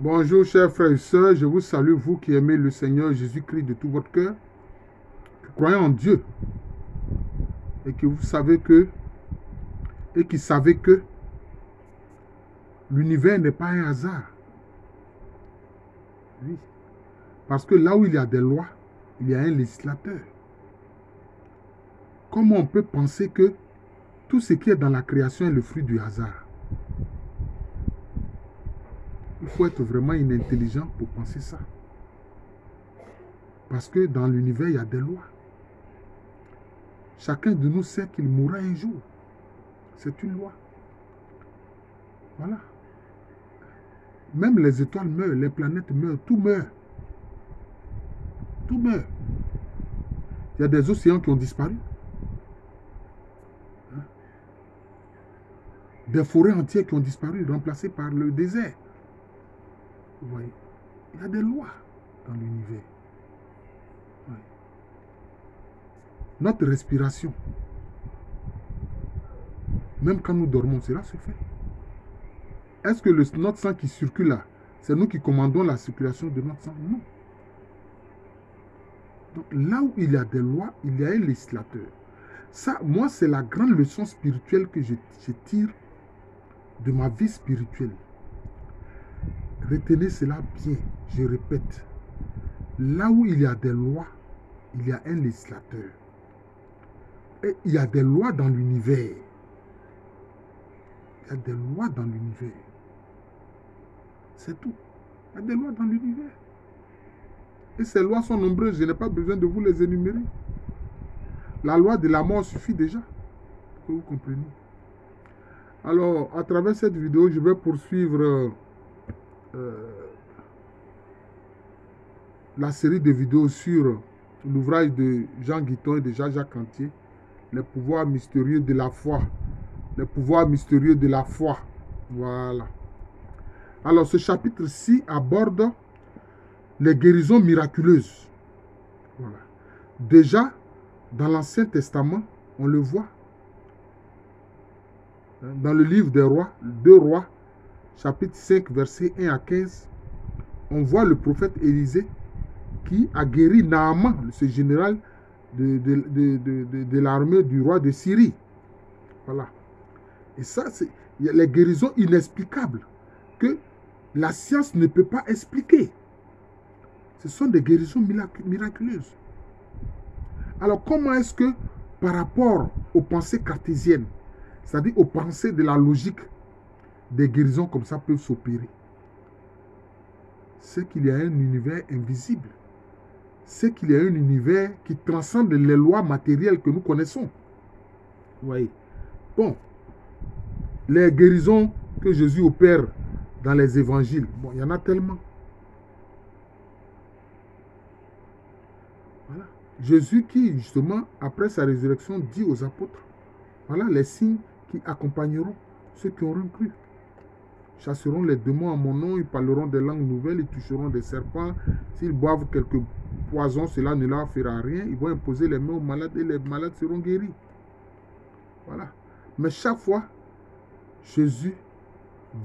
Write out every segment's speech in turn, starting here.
Bonjour chers frères et sœurs, je vous salue, vous qui aimez le Seigneur Jésus-Christ de tout votre cœur, qui croyez en Dieu et que vous savez que, et qui savez que l'univers n'est pas un hasard. Oui. Parce que là où il y a des lois, il y a un législateur. Comment on peut penser que tout ce qui est dans la création est le fruit du hasard? Il faut être vraiment inintelligent pour penser ça. Parce que dans l'univers, il y a des lois. Chacun de nous sait qu'il mourra un jour. C'est une loi. Voilà. Même les étoiles meurent, les planètes meurent, tout meurt. Tout meurt. Il y a des océans qui ont disparu. Des forêts entières qui ont disparu, remplacées par le désert. Vous voyez, il y a des lois dans l'univers. Oui. Notre respiration, même quand nous dormons, cela se fait. Est-ce que notre sang qui circule là, c'est nous qui commandons la circulation de notre sang? Non. Donc là où il y a des lois, il y a un législateur. Ça, moi, c'est la grande leçon spirituelle que je tire de ma vie spirituelle. Retenez cela bien, je répète. Là où il y a des lois, il y a un législateur. Et il y a des lois dans l'univers. Il y a des lois dans l'univers. C'est tout. Il y a des lois dans l'univers. Et ces lois sont nombreuses, je n'ai pas besoin de vous les énumérer. La loi de la mort suffit déjà pour que vous compreniez. Alors, à travers cette vidéo, je vais poursuivre la série de vidéos sur l'ouvrage de Jean Guiton et de Jean-Jacques Antier, les pouvoirs mystérieux de la foi. Les pouvoirs mystérieux de la foi. Voilà. Alors, ce chapitre-ci aborde les guérisons miraculeuses. Voilà. Déjà, dans l'Ancien Testament, on le voit. Dans le livre des rois, 2 Rois, chapitre 5, versets 1 à 15, on voit le prophète Élisée qui a guéri Naaman, ce général de l'armée du roi de Syrie. Voilà. Et ça, c'est les guérisons inexplicables que la science ne peut pas expliquer. Ce sont des guérisons miraculeuses. Alors, comment est-ce que, par rapport aux pensées cartésiennes, c'est-à-dire aux pensées de la logique, des guérisons comme ça peuvent s'opérer? C'est qu'il y a un univers invisible. C'est qu'il y a un univers qui transcende les lois matérielles que nous connaissons. Vous voyez? Bon, les guérisons que Jésus opère dans les évangiles, bon, il y en a tellement. Voilà. Jésus qui, justement, après sa résurrection, dit aux apôtres, voilà les signes qui accompagneront ceux qui auront cru. Chasseront les démons en mon nom, ils parleront des langues nouvelles, ils toucheront des serpents. S'ils boivent quelques poisons, cela ne leur fera rien. Ils vont imposer les mains aux malades et les malades seront guéris. Voilà. Mais chaque fois, Jésus,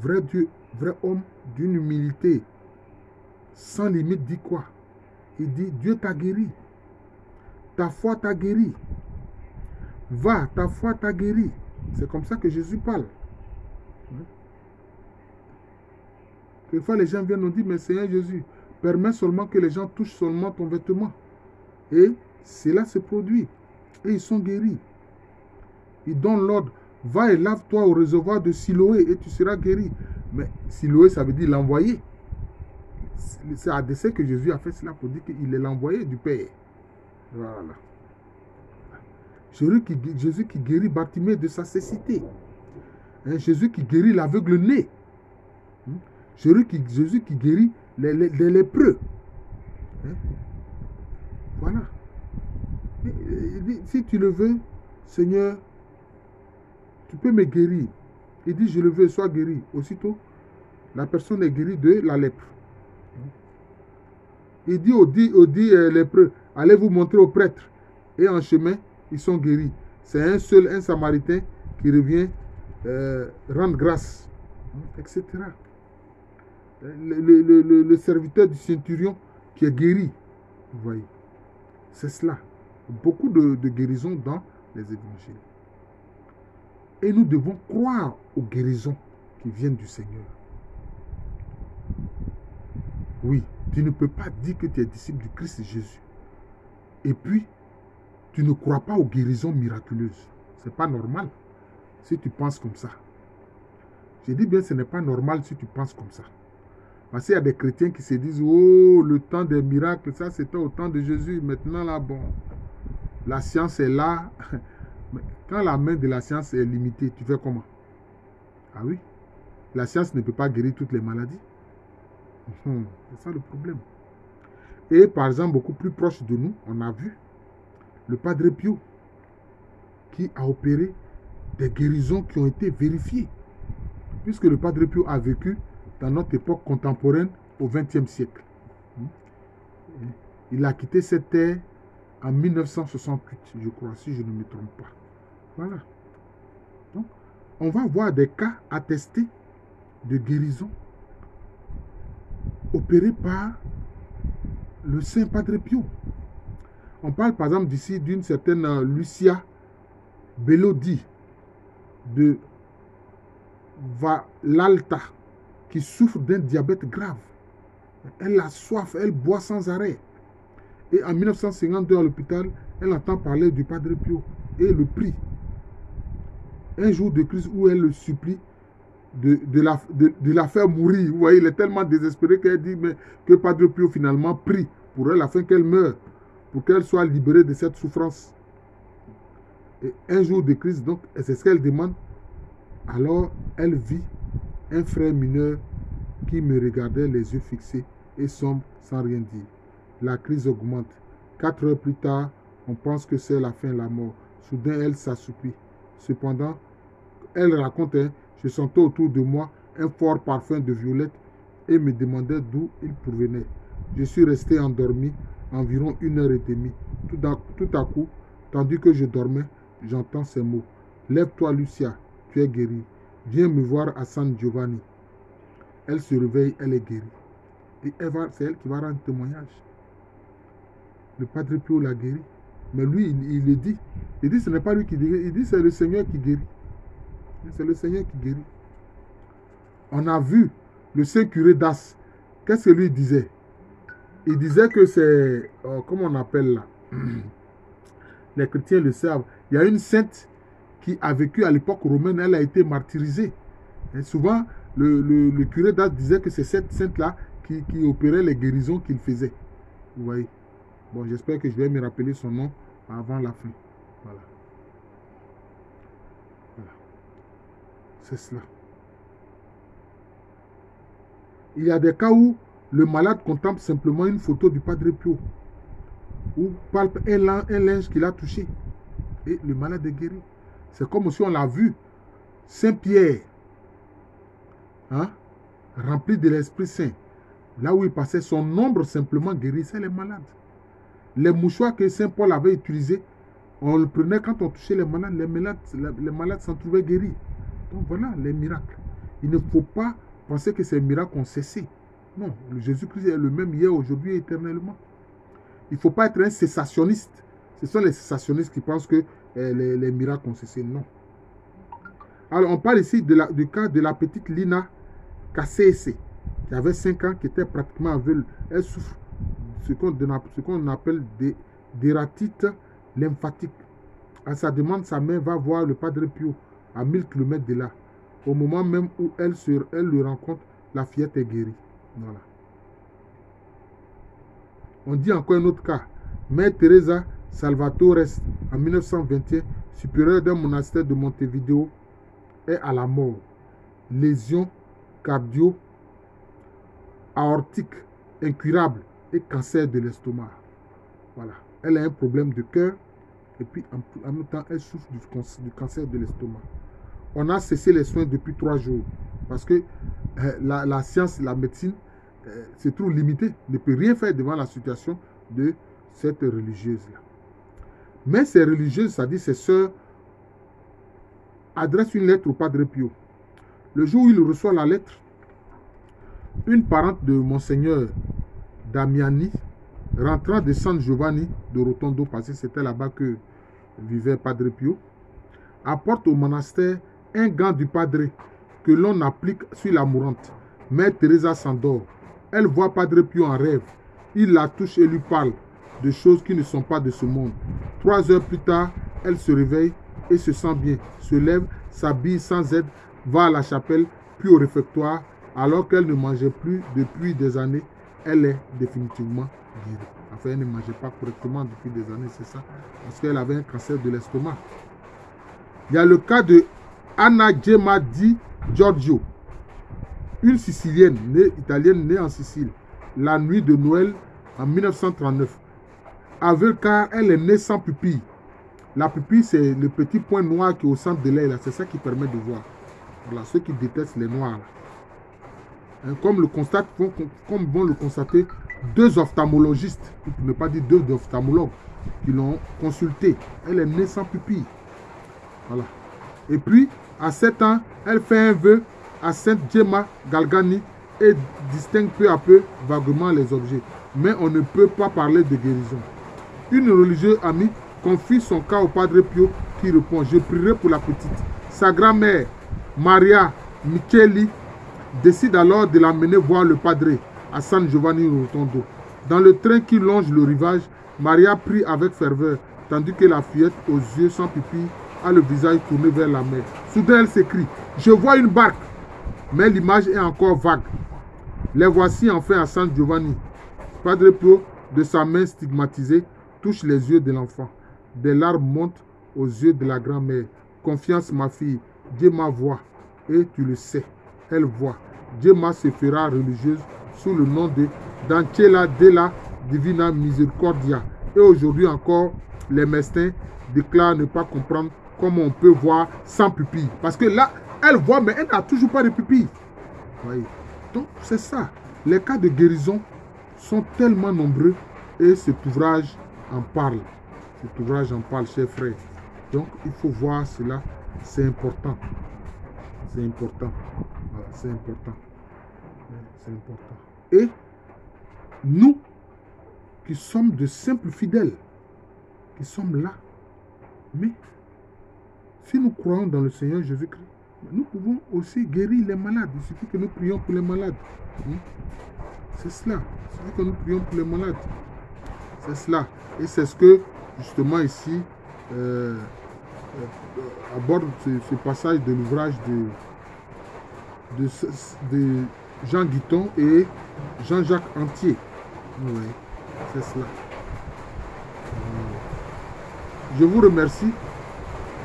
vrai Dieu, vrai homme, d'une humilité sans limite, dit quoi? Il dit, Dieu t'a guéri. Ta foi t'a guéri. Va, ta foi t'a guéri. C'est comme ça que Jésus parle. Quelquefois, les gens viennent nous dire, mais Seigneur Jésus, permets seulement que les gens touchent seulement ton vêtement. Et cela se produit. Et ils sont guéris. Ils donnent l'ordre, va et lave-toi au réservoir de Siloé et tu seras guéri. Mais Siloé, ça veut dire l'envoyé. C'est à dessein que Jésus a fait cela pour dire qu'il est l'envoyé du Père. Voilà. Jésus qui guérit Bartimée de sa cécité. Hein, Jésus qui guérit l'aveugle né. Jésus qui guérit les lépreux. Hein? Voilà. Il dit, si tu le veux, Seigneur, tu peux me guérir. Il dit, je le veux, sois guéri. Aussitôt, la personne est guérie de la lèpre. Il dit aux lépreux, allez vous montrer au prêtre. Et en chemin, ils sont guéris. C'est un Samaritain qui revient rendre grâce, etc. le serviteur du centurion qui est guéri. Vous voyez, c'est cela. Beaucoup de guérisons dans les évangiles. Et nous devons croire aux guérisons qui viennent du Seigneur. Oui, tu ne peux pas dire que tu es disciple du Christ Jésus. Et puis, tu ne crois pas aux guérisons miraculeuses. Ce n'est pas normal si tu penses comme ça. Je dis bien, ce n'est pas normal si tu penses comme ça. Parce qu'il y a des chrétiens qui se disent, oh, le temps des miracles, ça c'était au temps de Jésus. Maintenant, là, bon, la science est là. Mais quand la main de la science est limitée, tu fais comment? Ah oui, la science ne peut pas guérir toutes les maladies. C'est ça le problème. Et par exemple, beaucoup plus proche de nous, on a vu le Padre Pio qui a opéré des guérisons qui ont été vérifiées. Puisque le Padre Pio a vécu dans notre époque contemporaine au XXe siècle. Il a quitté cette terre en 1968, je crois, si je ne me trompe pas. Voilà. Donc, on va voir des cas attestés de guérison opérés par le Saint Padre Pio. On parle par exemple d'ici d'une certaine Lucia Bellodi de Vallalta qui souffre d'un diabète grave. Elle a soif, elle boit sans arrêt. Et en 1952 à l'hôpital, elle entend parler du Padre Pio et le prie. Un jour de crise où elle le supplie de la faire mourir. Vous voyez, il est tellement désespéré qu'elle dit mais, que Padre Pio finalement prie pour elle afin qu'elle meure, pour qu'elle soit libérée de cette souffrance. Et un jour de crise, donc, c'est ce qu'elle demande. Alors, elle vit un frère mineur qui me regardait les yeux fixés et sombre sans rien dire. La crise augmente. 4 heures plus tard, on pense que c'est la fin, la mort. Soudain, elle s'assoupit. Cependant, elle raconte, je sentais autour de moi un fort parfum de violette et me demandait d'où il provenait. Je suis resté endormi environ 1h30. Tout à coup, tandis que je dormais, j'entends ces mots. Lève-toi, Lucia, tu es guérie. Viens me voir à San Giovanni. Elle se réveille, elle est guérie. Et c'est elle qui va rendre témoignage. Le Padre Pio l'a guérie. Mais lui, il le dit. Il dit ce n'est pas lui qui guérit. Il dit c'est le Seigneur qui guérit. C'est le Seigneur qui guérit. On a vu le Saint curé d'As. Qu'est-ce que lui disait? Il disait que c'est... comment on appelle là? Les chrétiens le savent. Il y a une sainte qui a vécu à l'époque romaine. Elle a été martyrisée. Et souvent, le curé d'As disait que c'est cette sainte-là qui opérait les guérisons qu'il faisait. Vous voyez? Bon, j'espère que je vais me rappeler son nom avant la fin. Voilà. Voilà. C'est cela. Il y a des cas où le malade contemple simplement une photo du Padre Pio ou palpe un linge qu'il a touché et le malade est guéri. C'est comme si on l'a vu. Saint Pierre, rempli de l'Esprit Saint, là où il passait, son ombre simplement guérissait les malades. Les mouchoirs que Saint Paul avait utilisés, on le prenait quand on touchait les malades s'en trouvaient guéris. Donc voilà les miracles. Il ne faut pas penser que ces miracles ont cessé. Non, Jésus-Christ est le même hier, aujourd'hui et éternellement. Il ne faut pas être un cessationniste. Ce sont les cessationnistes qui pensent que les miracles ont cessé. Non. Alors on parle ici du cas de la petite Lina Kassese, qui avait 5 ans, qui était pratiquement aveugle. Elle souffre ce qu'on appelle d'ératite lymphatique. À sa demande, sa mère va voir le Padre Pio à 1000 km de là. Au moment même où elle le rencontre, la fillette est guérie. Voilà. On dit encore un autre cas. Mère Teresa Salvatore, en 1921, supérieure d'un monastère de Montevideo, est à la mort. Lésions cardio-aortiques incurables et cancer de l'estomac. Voilà. Elle a un problème de cœur et puis en même temps, elle souffre du cancer de l'estomac. On a cessé les soins depuis 3 jours parce que la science, la médecine, c'est trop limité, ne peut rien faire devant la situation de cette religieuse-là. Mais ces religieuses, c'est-à-dire ces sœurs, adressent une lettre au Padre Pio. Le jour où il reçoit la lettre, Une parente de Monseigneur Damiani, rentrant de San Giovanni de Rotondo, parce que c'était là-bas que vivait Padre Pio, apporte au monastère un gant du Padre que l'on applique sur la mourante. Mère Teresa s'endort. Elle voit Padre Pio en rêve. Il la touche et lui parle de choses qui ne sont pas de ce monde. 3 heures plus tard, elle se réveille et se sent bien, se lève, s'habille sans aide, va à la chapelle, puis au réfectoire, alors qu'elle ne mangeait plus depuis des années. Elle est définitivement guérie. Enfin, elle ne mangeait pas correctement depuis des années, c'est ça, parce qu'elle avait un cancer de l'estomac. Il y a le cas de Anna Gemma Di Giorgio, une Sicilienne, italienne née en Sicile, la nuit de Noël en 1939. Aveugle car elle est née sans pupille. La pupille, c'est le petit point noir qui est au centre de l'œil, c'est ça qui permet de voir. Voilà, ceux qui détestent les noirs. Hein, comme vont le constater 2 ophtalmologistes, pour ne pas dire 2 ophtalmologues, qui l'ont consultée. Elle est née sans pupille. Voilà. Et puis, à 7 ans, elle fait un vœu à Sainte Gemma Galgani et distingue peu à peu vaguement les objets. Mais on ne peut pas parler de guérison. Une religieuse amie confie son cas au Padre Pio qui répond: je prierai pour la petite. Sa grand-mère, Maria Micheli, décide alors de l'amener voir le Padre à San Giovanni Rotondo. Dans le train qui longe le rivage, Maria prie avec ferveur, tandis que la fillette aux yeux sans pupille a le visage tourné vers la mer. Soudain, elle s'écrie: je vois une barque. Mais l'image est encore vague. Les voici enfin à San Giovanni. Padre Pio, de sa main stigmatisée, touche les yeux de l'enfant. Des larmes montent aux yeux de la grand-mère. Confiance, ma fille. Gemma voit. Et tu le sais. Elle voit. Gemma se fera religieuse sous le nom de Dancella della Divina Misericordia. Et aujourd'hui encore, les médecins déclarent ne pas comprendre comment on peut voir sans pupille. Parce que là, elle voit, mais elle n'a toujours pas de pupille. Oui. Donc, c'est ça. Les cas de guérison sont tellement nombreux et cet ouvrage en parle. Cet ouvrage en parle, chers frères. Donc, il faut voir cela. C'est important. C'est important. Voilà, c'est important. C'est important. Et nous, qui sommes de simples fidèles, qui sommes là, mais si nous croyons dans le Seigneur Jésus-Christ, nous pouvons aussi guérir les malades. Il suffit que nous prions pour les malades. C'est cela. Il suffit que nous prions pour les malades. C'est cela. Et c'est ce que, justement, ici, aborde ce passage de l'ouvrage de Jean Guiton et Jean-Jacques Antier. Oui, c'est cela. Je vous remercie.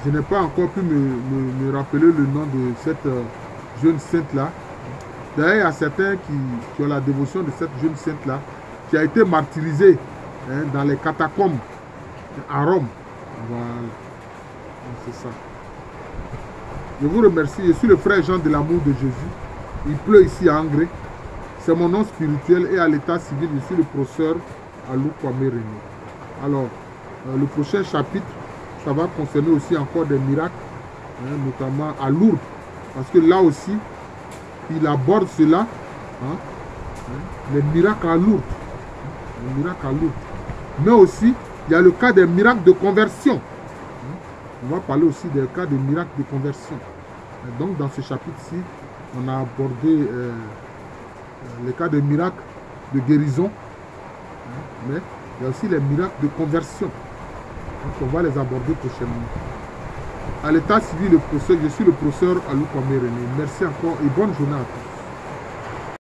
Je n'ai pas encore pu me rappeler le nom de cette jeune sainte-là. D'ailleurs, il y a certains qui ont la dévotion de cette jeune sainte-là, qui a été martyrisée dans les catacombes à Rome. Voilà. C'est ça. Je vous remercie. Je suis le frère Jean de l'amour de Jésus. Il pleut ici à Angré. C'est mon nom spirituel et à l'état civil, je suis le professeur Alou Kwame René. Alors, le prochain chapitre, ça va concerner aussi encore des miracles, notamment à Lourdes. Parce que là aussi, il aborde cela, les miracles à Lourdes. Les miracles à Lourdes. Mais aussi, il y a le cas des miracles de conversion. On va parler aussi des cas de miracles de conversion. Donc, dans ce chapitre-ci, on a abordé les cas de miracles de guérison, mais il y a aussi les miracles de conversion. Donc, on va les aborder prochainement. À l'état civil, je suis le professeur Alou Kwame René. Merci encore et bonne journée à tous.